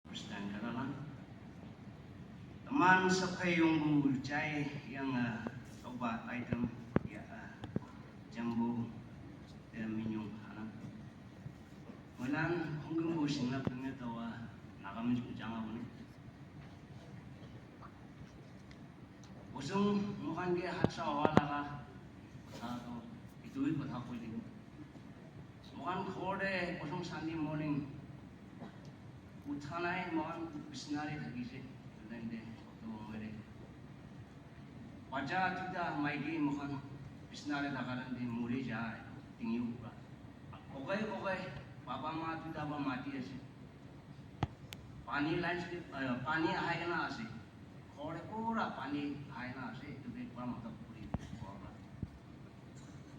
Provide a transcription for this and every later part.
Stand ka naman. Taman sa kayong bulchay yang obat item ya jambu dan minyong anak. Walang hanggang busing na pinga tawa nakamin ko jangan mo ni. Usung mukan dia hatsa wala ka sa to ituit patha ko din. Mukan khode usung Sunday morning उठानाय मान बिस्नारे थकीसे लंदे तो मेरे वजह तुदा माइगी मुखन बिस्नारे थकालन दे मुरे जाए तिंगी हुआ ओगे ओगे पापा माँ तुदा बा माटी ऐसे पानी लाइन से पानी आए ना ऐसे खोड़े पूरा पानी आए ना ऐसे तो एक बार मतलब पूरी होगा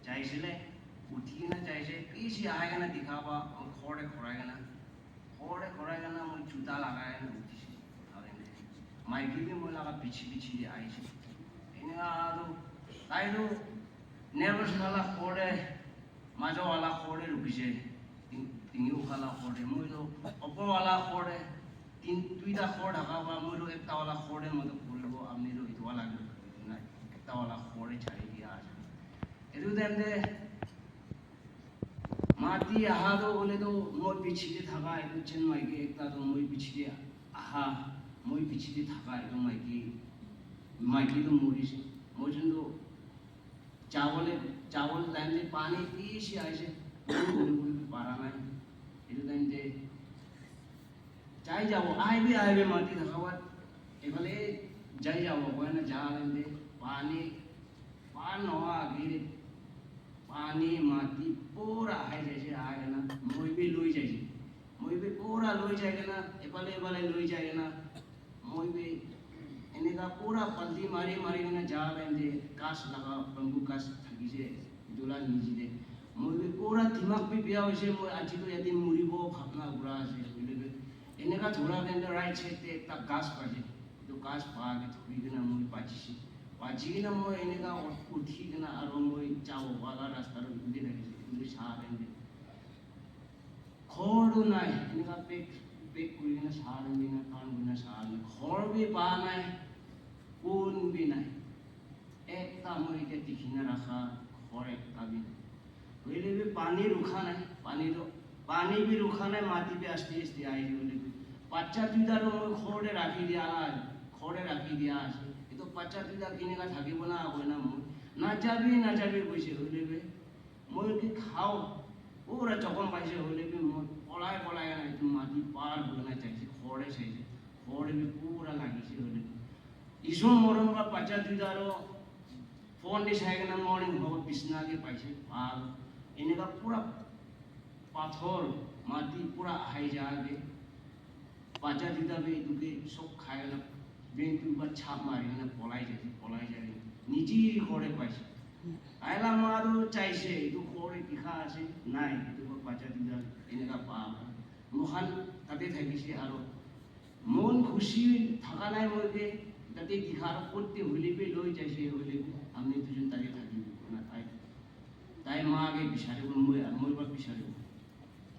चाहिए ले उठी ना चाहिए किसी आएगा ना दिखावा खोड़े खोड़ेगा ना खोड़े खोड़ेगा ना मुझे जूता लगाया ना उठी से अरे माइकी भी मुझे लगा पीछे दे आई से इन्हें आदो ताइलो नेवर्स वाला खोड़े माजो वाला खोड़े रुकी से तिंगी उखाला खोड़े मुझे तो ऊपर वाला खोड़े तीन तुइदा खोड़ हका हुआ मुझे तो एक वाला खोड़े मतलब पूरे वो अपने तो इतना वाला ना एक वाला खोड़े चाहिए आज इधर देंदे माटी आहा तो बोले तो मोई पिछले थका है तो चेन माइके एक ता तो मोई पिछले आहा मोई पिछले थका है तो माइके तो मोरी से मोजन तो चावल लाइन से पानी पीछे आए से बोले पारा ना इधर देंदे चाय जाओ आए भी माटी थका हुआ इकले जाए जाओ कोई ना जा लेंदे पानी पान हुआ गिरे पानी माटी पूरा है जैसे आएगा ना मोई भी लोई जाएगी मोई भी पूरा लोई जाएगा ना एपले लोई जाएगा ना मोई भी इन्हें का पूरा पल्टी मारी ना जा लेंदे काश लगा बंबू काश थकी से दूल्हा नीचे दे मोई भी पूरा दिमाग भी पिया वैसे मोई आज तो यदि मुरी वो भागना बुरा से बोले इन्हें का थोड़ा देंदे राइट साइड ते तक काश पाजे तो काश पागे थोड़ी देना मोई पाची से वाजी ना मोई इन्हें का उठी ना आरो मोई चावो वाला रास्ता रो इधर है सारेंगे खोड़ ना इनका पेक कोई ना सारेंगे ना कान भी ना सारेंगे खोड़ भी पाना है कौन भी नहीं एक तामोई के दिखना रखा खोड़ एक कभी बोले भी पानी रुखा नहीं पानी भी रुखा नहीं माटी पे आस्ते आई बोले बच्चा तुझा रो मोई खोड़े रखी दिया ये तो बच्चा तुझा किने का थाकी बना कोई ना मोई ना जाबी कोई बोले भी मोई के खाओ पूरा चौकन पाइसे होले भी पलाए ना तुम माटी पार होना चाहिए खोड़े भी पूरा लगी से होले इसो मोरम का बच्चा तुदारो फोन दिखाएगा ना मॉर्निंग बहुत बिस्ना के पाइसे पार इन्हें का पूरा पाथर माटी पूरा हाई जाके बच्चा तुदा भी तुके सब खाएगा बैंक तुम पर छाप मारेगा ना पलाई जाए निजी खोड़े पाइसे आयला मारो चाहिए तो खोड़े दिखा से नाई तो बच्चा दिया इनका पाप मुहान तबे थकी से आरो मन खुशी थका नहीं मोके तबे दिखा रो कोते होली पे लोई चाहिए होली हमने तुझे तबे थकी ना ताई माँ के बिचारे को मोई पर बिचारे को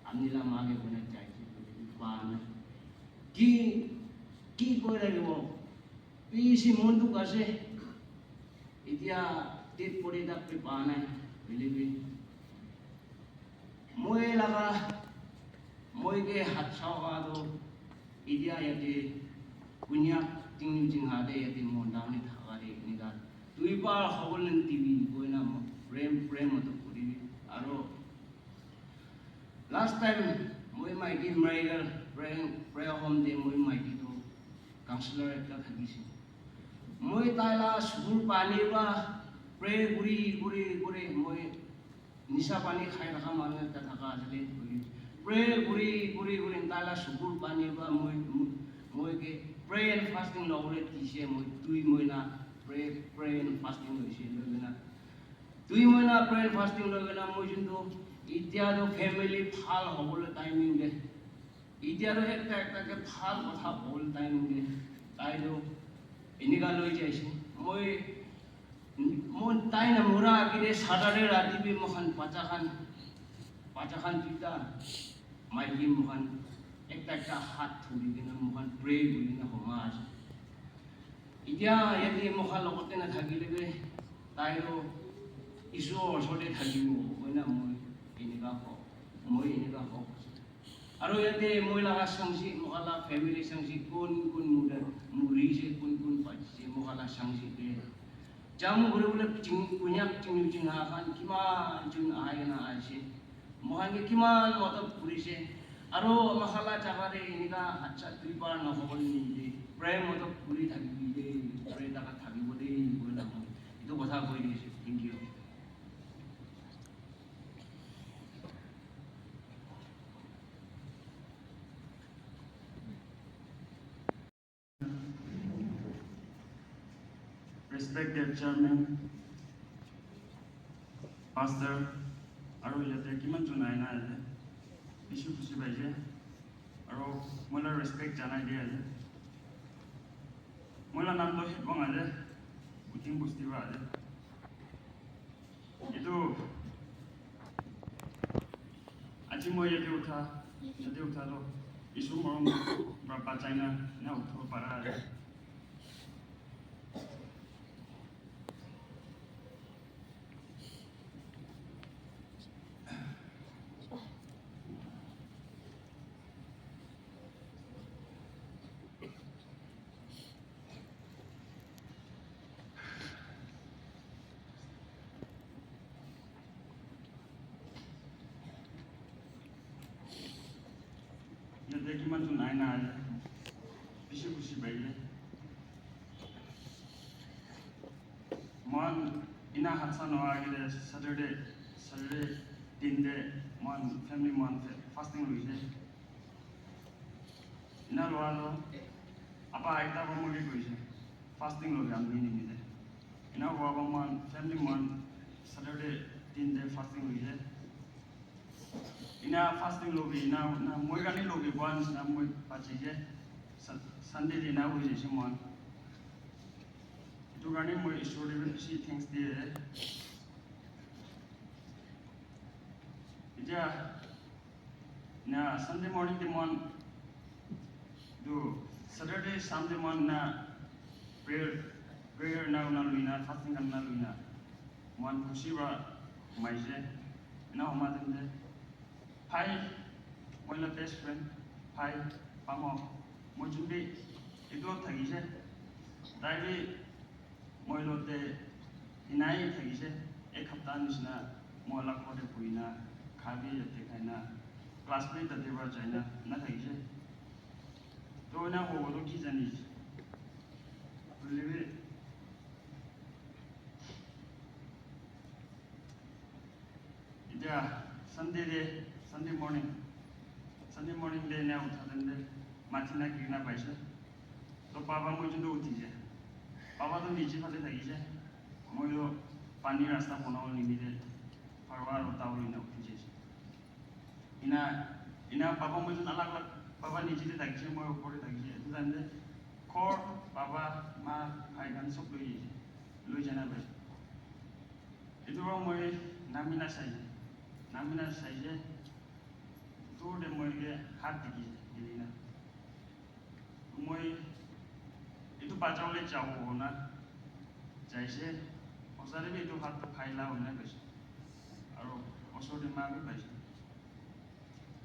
हमने ला माँ के बना चाहिए पान की कोई रहे वो पीसी मन तो कैसे इतिया टेट पड़े तक पे पाना है बिलीवी मोए लगा मोए के हाथ सावा तो इदिया यदि पुन्या तिंग हादे यदि मोंडा ने थागा रे निगा तुई बार खबर न टीवी कोई ना प्रेम तो पूरी आरो लास्ट टाइम मोए माइकी मरेगर प्रेयर होम दे मोए माइकी तो काउंसलर एक थकी से मोए ताला सुर पानी बा प्रे गुरी मोए निशा पानी खाए रखा माने तथा आजले प्रे गुरी ताला सुकुल पानी बा मोए के प्रे एंड फास्टिंग लोगले तीसे मोए तुई मोए ना प्रे एंड फास्टिंग होइसे लोगना तुई मोए ना प्रे एंड फास्टिंग लोगना मोए जिंदो इत्या तो फैमिली फाल होबले टाइमिंग दे इत्या तो एक के फाल कथा बोल टाइमिंग दे ताई दो इनिका लोई जाइसे मोए mon tai na mura kire sadare rati bi mohan pacakan pita mai gi mohan একটা হাত ধৰি কিনে মুখান প্ৰে কৰি কিনে সোমা আছে এতিয়া ইয়াতে মুখাৰ লগতে নাথাকিলে তাইৰো ঈশ্বৰৰ ওচৰতে থাকিব হয় না মই এনেকুৱা হওক মই এনেকুৱা হওক আৰু ইয়াতে মই লগা চাংচি মুখালা ফেমিলি চাংচি কোন কোন মৰিছে কোন কোন পাইছে মুখালা চাংচিতে জাম ঘূৰিবলৈ কুঁহিয়াক চিঙাখান কিমান যোন আহে না আহিছে মহানকে কিমান মদত কৰিছে আৰু মখালা জাগাৰে এনেকুৱা হাত চাত দুই পাৰ নহ'বলৈ নিদিয়ে প্ৰায় মদত কৰি থাকিবি দেই প্ৰায় জাগাত থাকিব দেই কৈ নাপাওঁ এইটো কথা কৈ দিছোঁ thank you Respected Chairman, Pastor, আৰু ইয়াতে কিমান জন আইনা আছে কিছু খুচি পাইছে আৰু মই ৰেচপেক্ট জনাই দিয়ে আছে মই নামটো শিৱং আছে উঠিম বস্তিবা আছে এইটো আজি মই ইয়াতে উঠালো কিছু মৰম বা বাচাইনা না উঠিব পাৰা আছে ইয়াতে কিমান জন আইনা আছে বেছি খুচি পাইলে মই ইনা হাতছা নোহোৱাগিলে Saturday দিনতে মই ফেমিলি মই ফাষ্টিং লৈছে ইনা লোৱালো আপা আইতা মই কৰিছে ফাষ্টিং লগে আমি নিমিলে ইনা হোৱাব মই ফেমিলি মই Saturday দিনতে ফাষ্টিং লৈছে ina fasting logi ina moi gani logi bon na moi pachi je Sunday dina hui je mon itu gani moi story with she things there ija na Sunday morning de mon do Saturday Sunday mon na prayer na luina fasting kan na luina mon khushi ba mai je na homa de Hi, my best friend. Hi, Pamo. Moi chuẩn bị itu thagi se. Daily moi lote inai thagi se. Ek hafta nisna moi la khode puina khabi yate kaina classmate tate ba jaina na thagi se. To na ho do ki jani. Live ida Sunday morning day na uthadende mathina kirna paise to papa moi jundo uthise papa to niche phale thagise moi lo pani rasta bonao nimide parwar utawli na uthise ina papa moi jun alag papa niche te thagise moi upore thagise jande khor papa ma bhai gan sob loi jana bai itu moi namina saije to de moi ge hat digi dilina moi itu bajawle jawo na jaise osare be to hat to khaila hona besh aro osode ma be besh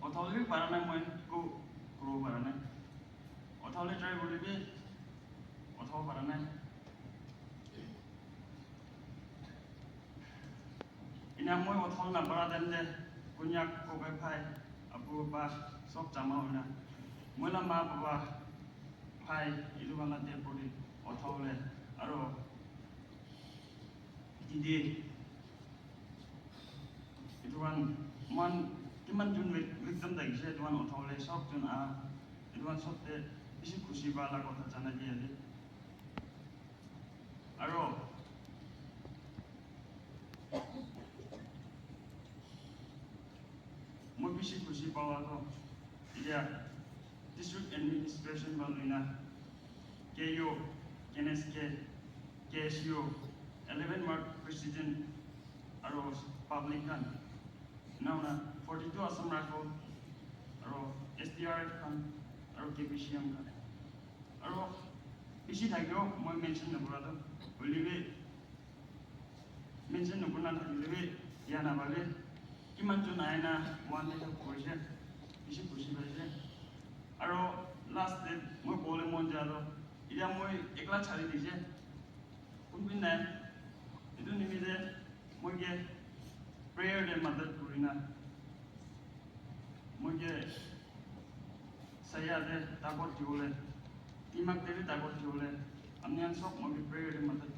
othole parana moi ko kro parana othole try bolibe otho parana ina moi othol na para dende kunyak ko bai phai abu ba sok jama hona moi la ma baba phai ilu bala de podi othole aro dide itu kan man kiman jun victim da gise itu kan othole sok jun a itu kan sotte bisi khushi bala kotha jana diye aro moi bisi khushi pawa to iya district administration balina KO KNSK KSU 11 mark president aro public kan now na 42 Assam rifle aro SDR kan aro KPCM kan aro isi thakyo moi mention nabura to olive mention nabuna thakile yana bale kiman jon aina one day koise isi khushi paise aro last day moi bole mon jalo ida moi ekla chhari dise kunbin nai edu nimide moi ge prayer de madad kurina moi ge saya de takot jole timak de takot jole amnian sok moi ge prayer de madad